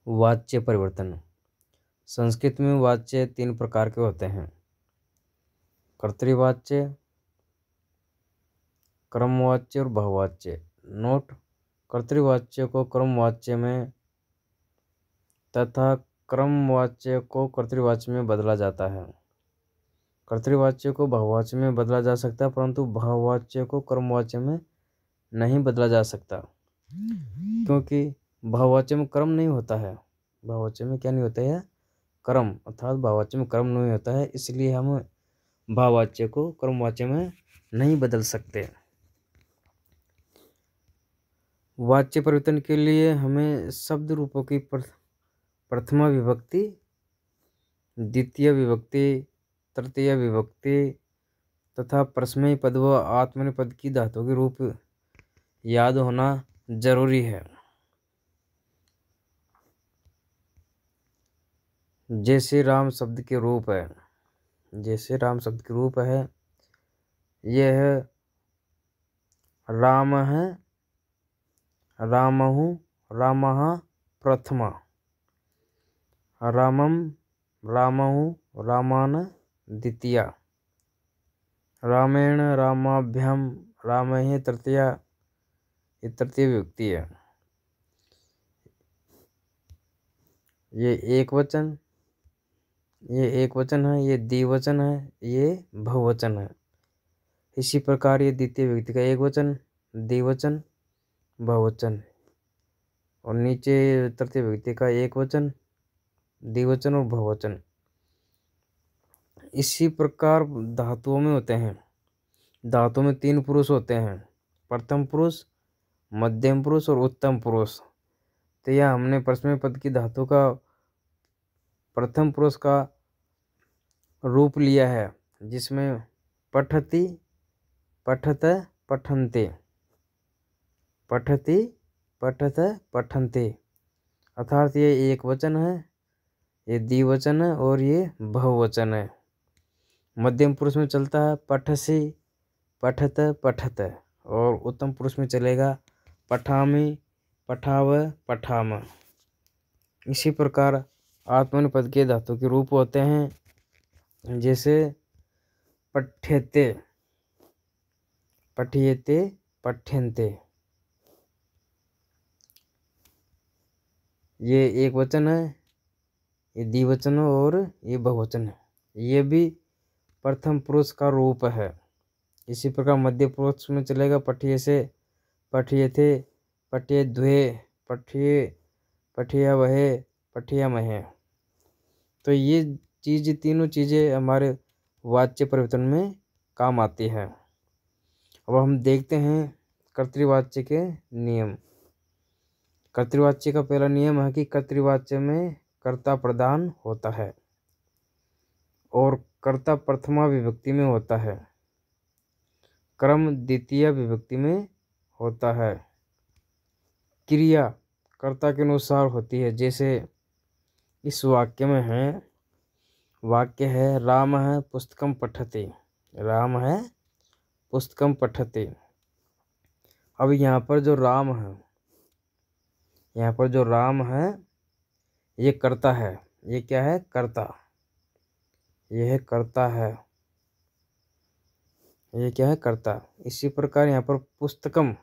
वाच्य परिवर्तन। संस्कृत में वाच्य 3 प्रकार के होते हैं: कर्तृवाच्य, क्रमवाच्य और बहुवाच्य। नोट: कर्तृवाच्य को क्रमवाच्य में तथा क्रमवाच्य को कर्तृवाच्य में बदला जाता है। कर्तृवाच्य को बहुवाच्य में बदला जा सकता है, परंतु बहुवाच्य को क्रमवाच्य में नहीं बदला जा सकता, क्योंकि बहुवाच्य में क्रम नहीं होता है। बहुवाच्य में क्या नहीं होता है? क्रम, अर्थात बहुवाच्य में क्रम नहीं होता है, इसलिए हम बहुवाच्य को क्रमवाच्य में नहीं बदल सकते। वाच्य परिवर्तन के लिए हमें शब्द रूपों की प्रथमा विभक्ति, द्वितीय विभक्ति, तृतीय विभक्ति तथा परस्मैपद पद व आत्मनेपद की धातुओं के रूप याद होना जरूरी है। जैसे राम शब्द के रूप है, जैसे राम शब्द के रूप है, यह राम है, रामहु, रामः प्रथमा, रामम, रामहु, रामान द्वितीया, रामेण, रामाभ्याम, रामहे तृतीया, ये तृतीय विभक्ति है। ये एक वचन, ये एक वचन है, ये द्विवचन है, ये बहुवचन है। इसी प्रकार ये द्वितीय विभक्ति का एक वचन, द्विवचन, बहुवचन, और नीचे तृतीय विभक्ति का एक वचन, द्विवचन और बहुवचन। इसी प्रकार धातुओं में होते हैं। धातुओं में 3 पुरुष होते हैं: प्रथम पुरुष, मध्यम पुरुष और उत्तम पुरुष। तो यह हमने परस्मैपद पद की धातु का प्रथम पुरुष का रूप लिया है, जिसमें पठति, पठत, पठन्ते, पठति, पठत, पठन्ते, अर्थात ये एक वचन है, ये द्विवचन है और ये बहुवचन है। मध्यम पुरुष में चलता है पठसि, पठत, पठत, और उत्तम पुरुष में चलेगा पठामि, पठाव, पठाम। इसी प्रकार आत्मनेपद के धातु के रूप होते हैं, जैसे पठ्यते, पठ्यते, पठ्यन्ते। ये एक वचन है, ये द्विवचन है और ये बहुवचन है। ये भी प्रथम पुरुष का रूप है। इसी प्रकार मध्य पुरुष में चलेगा पठ्यसे, पठ्यते, पठ्यध्वे, पठ्ये, पठ्यावहे, पठ्यामहे। तो ये तीनों चीज़ें हमारे वाच्य परिवर्तन में काम आती है। अब हम देखते हैं कर्तृवाच्य के नियम। कर्तृवाच्य का पहला नियम है कि कर्तृवाच्य में कर्ता प्रधान होता है और कर्ता प्रथमा विभक्ति में होता है, क्रम द्वितीय विभक्ति में होता है, क्रिया कर्ता के अनुसार होती है। जैसे इस वाक्य में है, वाक्य है राम है पुस्तकम पठते, राम है पुस्तकम पठते। अब यहाँ पर जो राम है, यहाँ पर जो राम है ये कर्ता है। ये क्या है? कर्ता। यह कर्ता है, ये क्या है? कर्ता। इसी प्रकार यहाँ पर पुस्तकम,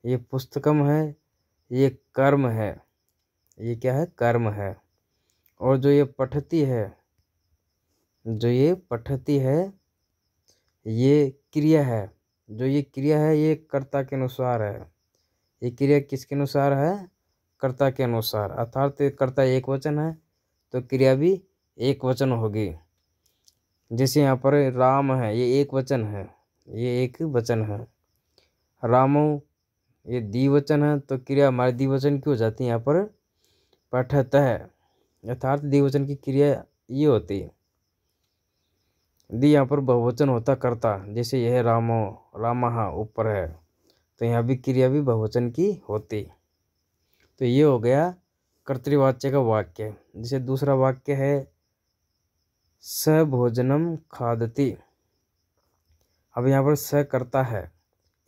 ये पुस्तकम है, ये कर्म है, ये क्या है? कर्म है। और जो ये पठती है, जो ये पठती है ये क्रिया है। जो ये क्रिया है ये कर्ता के अनुसार है। ये क्रिया किसके अनुसार है? कर्ता के अनुसार। अर्थात कर्ता एक वचन है तो क्रिया भी एक वचन होगी। जैसे यहाँ पर राम है, ये एक वचन है, ये एक वचन है। रामो ये द्विवचन है तो क्रिया हमारी द्विवचन की हो जाती है यहाँ पर पठत है, अर्थात द्विवचन की क्रिया ये होती है। यदि यहाँ पर बहुवचन होता कर्ता, जैसे यह रामो, रामः ऊपर है, तो यहाँ भी क्रिया भी बहुवचन की होती। तो ये हो गया कर्तृवाच्य का वाक्य। जैसे दूसरा वाक्य है स भोजनम खादति। अब यहाँ पर स कर्ता है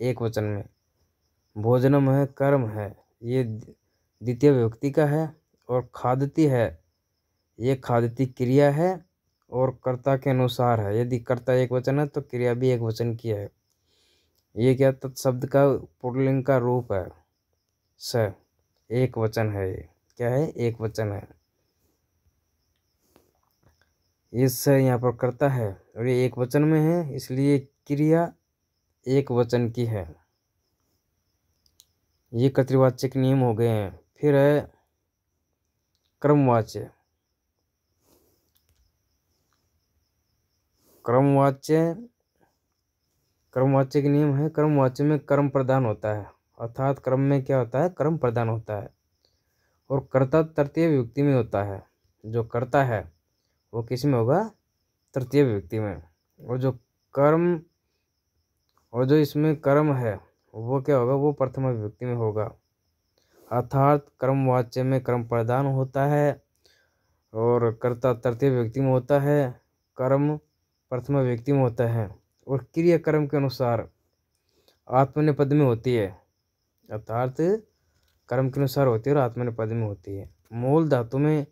एक वचन में, भोजनम है कर्म है, ये द्वितीय विभक्ति का है और खादती है, ये खादती क्रिया है और कर्ता के अनुसार है। यदि कर्ता एक वचन है तो क्रिया भी एक वचन की है। ये क्या तत्शब्द का पुल्लिंग का रूप है। स एक वचन है, ये क्या है, एक वचन है। ये स यहाँ पर कर्ता है और ये एक वचन में है, इसलिए क्रिया एक वचन की है। ये कर्तृवाचक नियम हो गए हैं। फिर है क्रमवाच्य। क्रमवाच्य के नियम है। क्रमवाच्य में कर्म प्रधान होता है, अर्थात क्रम में क्या होता है, कर्म प्रधान होता है। और कर्ता तृतीय विभक्ति में होता है। जो कर्ता है वो किस में होगा, तृतीय विभक्ति में। और जो इसमें कर्म है वो क्या होगा, वो प्रथमा विभक्ति में होगा। अर्थात क्रमवाच्य में कर्म प्रधान होता है और कर्ता तृतीय विभक्ति में होता है, कर्म प्रथमा विभक्ति में होता है और क्रिया कर्म के अनुसार आत्मनेपद में होती है। अर्थात कर्म के अनुसार होती है और आत्मनेपद में होती है। मूल धातु में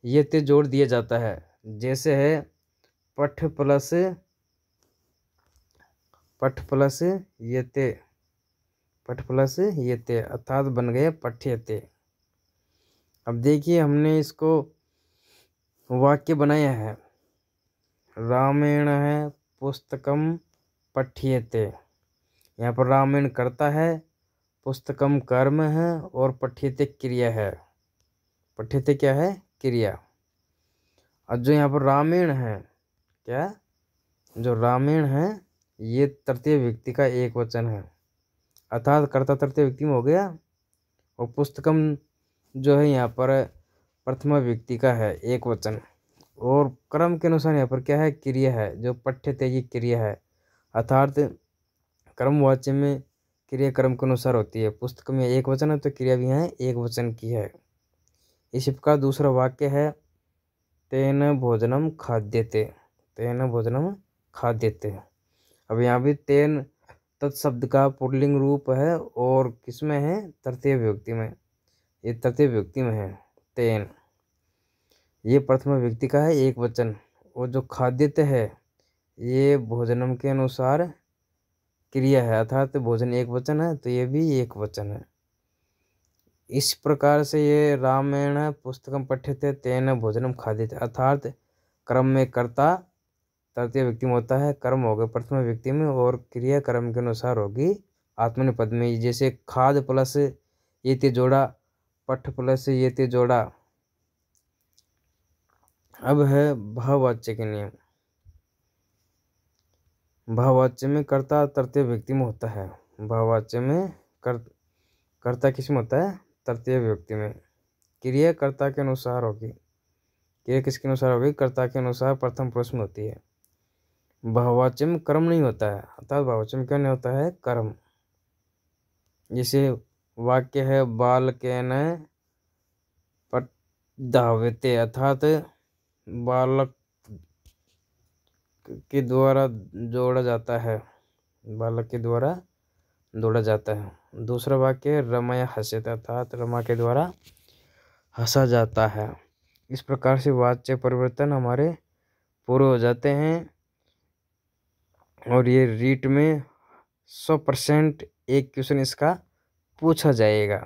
ये ते जोड़ दिया जाता है, जैसे है पठ प्लस ये ते अर्थात बन गए पठ्यते। अब देखिए हमने इसको वाक्य बनाया है। रामेण है पुस्तकम पठ्यते। यहाँ पर रामेण कर्ता है, पुस्तकम कर्म है और पठ्यते क्रिया है। पठ्यते क्या है, क्रिया। और जो यहाँ पर रामेण है, क्या, जो रामेण है ये तृतीय व्यक्ति का एक वचन है, अर्थात कर्ता तृतीय व्यक्ति में हो गया। और पुस्तकम जो है यहाँ पर प्रथमा व्यक्ति का है, एक वचन। और क्रम के अनुसार यहाँ पर क्या है, क्रिया है, जो पठ्यते की क्रिया है। अर्थात क्रमवाच्य में क्रिया क्रम के अनुसार होती है। पुस्तक में एक वचन है तो क्रिया भी यहाँ एक वचन की है। इसी प्रकार दूसरा वाक्य है तेन भोजनम खाद्यते। तेन भोजनम खाद्यते। अब यहाँ भी तेन तत्शब्द का पुल्लिंग रूप है और किसमें है, तृतीय विभक्ति में। ये तृतीय विभक्ति में है तेन, ये प्रथमा विभक्ति का है एक वचन। और जो खाद्यते है ये भोजनम के अनुसार क्रिया है, अर्थात भोजन एक वचन है तो ये भी एक वचन है। इस प्रकार से ये रामेण पुस्तकम पठ्यते तेन भोजनम खाद्यते, अर्थात क्रम में कर्ता तृतीय व्यक्ति में होता है, कर्म होगा प्रथम व्यक्ति में और क्रिया कर्म के अनुसार होगी आत्मनेपद में। जैसे खाद प्लस ये ते जोड़ा, पठ प्लस ये ते जोड़ा। अब है भाववाच्य के नियम। भाववाच्य में कर्ता तृतीय व्यक्ति में होता है। भाववाच्य में कर्ता किस में होता है, तृतीय व्यक्ति में। क्रिया कर्ता के अनुसार होगी। क्रिया किसके अनुसार होगी, कर्ता के अनुसार प्रथम पुरुष में होती है। भाववाच्य में कर्म नहीं होता है, अर्थात भाववाच्य में क्या नहीं होता है, कर्म। जैसे वाक्य है बालकेन धाव्यते, अर्थात बालक के द्वारा जोड़ा जाता है, बालक के द्वारा दौड़ा जाता है। दूसरा वाक्य है रमया हस्यते, अर्थात रमा के द्वारा हंसा जाता है। इस प्रकार से वाच्य परिवर्तन हमारे पूरे हो जाते हैं और ये रीट में 100% एक क्वेश्चन इसका पूछा जाएगा।